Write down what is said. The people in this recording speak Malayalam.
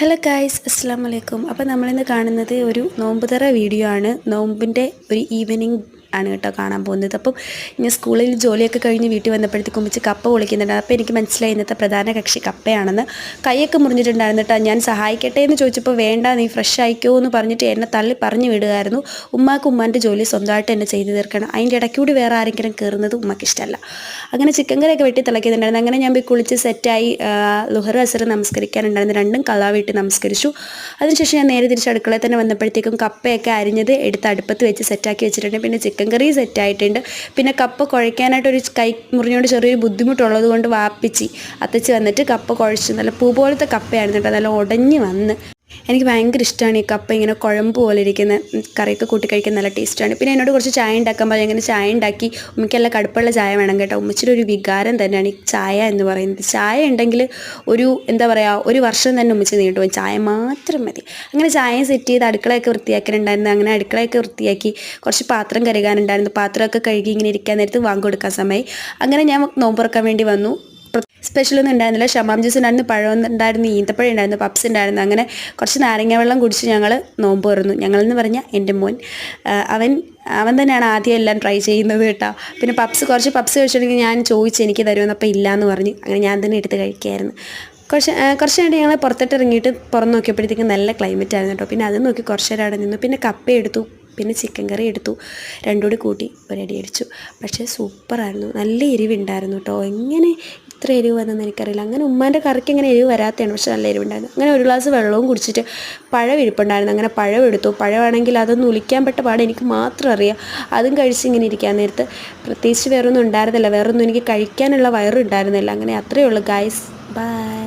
ഹലോ ഗായ്സ്, അസ്സാം വലൈക്കും. അപ്പോൾ നമ്മളിന്ന് കാണുന്നത് ഒരു നോമ്പുതറ വീഡിയോ ആണ്. നോമ്പിൻ്റെ ഒരു ഈവനിങ് ആണ് കേട്ടോ കാണാൻ പോകുന്നത്. അപ്പം ഞാൻ സ്കൂളിൽ ജോലിയൊക്കെ കഴിഞ്ഞ് വീട്ടിൽ വന്നപ്പോഴത്തേക്കും വെച്ച് കപ്പ പൊളിക്കുന്നുണ്ട്. അപ്പോൾ എനിക്ക് മനസ്സിലായി ഇന്നത്തെ പ്രധാന കക്ഷി കപ്പയാണെന്ന്. കൈയൊക്കെ മുറിഞ്ഞിട്ടുണ്ടായിരുന്നു കേട്ടോ. ഞാൻ സഹായിക്കട്ടെ എന്ന് ചോദിച്ചപ്പോൾ വേണ്ട, നീ ഫ്രഷ് ആയിക്കോ എന്ന് പറഞ്ഞിട്ട് എന്നെ തള്ളി പറഞ്ഞു വിടുകയായിരുന്നു. ഉമ്മാക്ക് ഉമ്മാൻ്റെ ജോലി സ്വന്തമായിട്ട് എന്നെ ചെയ്ത് തീർക്കണം, അതിൻ്റെ ഇടയ്ക്കൂടി വേറെ ആരെങ്കിലും കയറുന്നത് ഉമ്മക്ക് ഇഷ്ടമല്ല. അങ്ങനെ ചിക്കൻ കറിയൊക്കെ വെട്ടി തിളയ്ക്കുന്നുണ്ടായിരുന്നു. അങ്ങനെ ഞാൻ പോയി കുളിച്ച് സെറ്റായി ലുഹർ അസർ നമസ്കരിക്കാനുണ്ടായിരുന്നു. രണ്ടും കള്ളാ വീട്ടിൽ നമസ്കരിച്ചു. അതിനുശേഷം ഞാൻ നേരെ തിരിച്ച് അടുക്കളയിൽ തന്നെ വന്നപ്പോഴത്തേക്കും കപ്പയൊക്കെ അരിഞ്ഞത് എടുത്ത് അടുപ്പത്ത് വെച്ച് സെറ്റാക്കി വെച്ചിട്ടുണ്ട്. പിന്നെ ചിക്കൻ കറി സെറ്റായിട്ടുണ്ട്. പിന്നെ കപ്പ കുഴയ്ക്കാനായിട്ടൊരു കൈ മുറിഞ്ഞുകൊണ്ട് ചെറിയൊരു ബുദ്ധിമുട്ടുള്ളത് കൊണ്ട് വാപ്പിച്ച് അത്തച്ച് വന്നിട്ട് കപ്പ കുഴച്ച് നല്ല പൂ പോലത്തെ കപ്പയായിരുന്നു കേട്ടോ. നല്ല ഉടഞ്ഞ് വന്ന് എനിക്ക് ഭയങ്കര ഇഷ്ടമാണ് ഈ കപ്പ ഇങ്ങനെ കുഴമ്പ് പോലെ ഇരിക്കുന്ന കറിയൊക്കെ കൂട്ടി കഴിക്കാൻ നല്ല ടേസ്റ്റാണ്. പിന്നെ എന്നോട് കുറച്ച് ചായ ഉണ്ടാക്കാൻ പറഞ്ഞാൽ ഇങ്ങനെ ചായ ഉണ്ടാക്കി. ഉമ്മയ്ക്കെല്ലാം കടുപ്പുള്ള ചായ വേണം കേട്ടോ. ഉമ്മച്ചിയുടെ ഒരു വികാരം തന്നെയാണ് ഈ ചായ എന്ന് പറയുന്നത്. ചായ ഉണ്ടെങ്കിൽ ഒരു എന്താ പറയുക, ഒരു വർഷം തന്നെ ഉമ്മച്ചി നീട്ടുപോയി. ചായ മാത്രം മതി. അങ്ങനെ ചായ സെറ്റ് ചെയ്ത് അടുക്കളയൊക്കെ വൃത്തിയാക്കാനുണ്ടായിരുന്നു. അങ്ങനെ അടുക്കളയൊക്കെ വൃത്തിയാക്കി. കുറച്ച് പാത്രം കഴുകാനുണ്ടായിരുന്നു. പാത്രമൊക്കെ കഴുകി ഇങ്ങനെ ഇരിക്കാൻ നേരത്ത് വാങ്ങി കൊടുക്കാൻ സമയമായി. അങ്ങനെ ഞാൻ നോമ്പ് തുറക്കാൻ വേണ്ടി വന്നു. സ്പെഷ്യലൊന്നും ഉണ്ടായിരുന്നില്ല. ഷമാം ജ്യൂസ് ഉണ്ടായിരുന്നു, പഴം ഉണ്ടായിരുന്നു, ഈന്തപ്പഴം ഉണ്ടായിരുന്നു, പപ്സ് ഉണ്ടായിരുന്നു. അങ്ങനെ കുറച്ച് നാരങ്ങ വെള്ളം കുടിച്ച് ഞങ്ങൾ നോമ്പ് തുറന്നു. ഞങ്ങളെന്ന് പറഞ്ഞാൽ എൻ്റെ മോൻ അവൻ തന്നെയാണ് ആദ്യം എല്ലാം ട്രൈ ചെയ്യുന്നത് കേട്ടോ. പിന്നെ കുറച്ച് പപ്സ് കഴിച്ചിട്ടുണ്ടെങ്കിൽ ഞാൻ ചോദിച്ചു എനിക്ക് തരുമെന്ന്, അപ്പോൾ ഇല്ലയെന്ന് പറഞ്ഞ് അങ്ങനെ ഞാൻ തന്നെ എടുത്ത് കഴിക്കുകയായിരുന്നു. കുറച്ച് നേരം ഞങ്ങൾ പുറത്തോട്ട് ഇറങ്ങിയിട്ട് പുറം നോക്കിയപ്പോഴത്തേക്കും നല്ല ക്ലൈമറ്റ് ആയിരുന്നു കേട്ടോ. പിന്നെ അത് നോക്കി കുറച്ച് നേരം അവിടെ നിന്നു. പിന്നെ കപ്പ എടുത്തു, പിന്നെ ചിക്കൻ കറി എടുത്തു. രണ്ടും കൂടി കൂട്ടി ഒരടി അടിച്ചു. പക്ഷേ സൂപ്പറായിരുന്നു, നല്ല എരിവുണ്ടായിരുന്നു കേട്ടോ. എങ്ങനെ ഇത്ര എരിവ് വന്നെന്ന് എനിക്കറിയില്ല. അങ്ങനെ ഉമ്മാൻ്റെ കറിക്ക് ഇങ്ങനെ എരിവ് വരാത്തതാണ്, പക്ഷെ നല്ല എരിവുണ്ടായിരുന്നു. അങ്ങനെ ഒരു ഗ്ലാസ് വെള്ളവും കുടിച്ചിട്ട് പഴം ഇരിപ്പുണ്ടായിരുന്നു. അങ്ങനെ പഴം എടുത്തു. പഴമാണെങ്കിൽ അതൊന്നും ഉലിക്കാൻ പെട്ട പാട് എനിക്ക് മാത്രം അറിയാം. അതും കഴിച്ച് ഇങ്ങനെ ഇരിക്കാൻ നേരത്ത് പ്രത്യേകിച്ച് വേറൊന്നും ഉണ്ടായിരുന്നില്ല. വേറൊന്നും എനിക്ക് കഴിക്കാനുള്ള വയറുണ്ടായിരുന്നില്ല. അങ്ങനെ അത്രയേ ഉള്ളൂ ഗായ്സ്. ബൈ.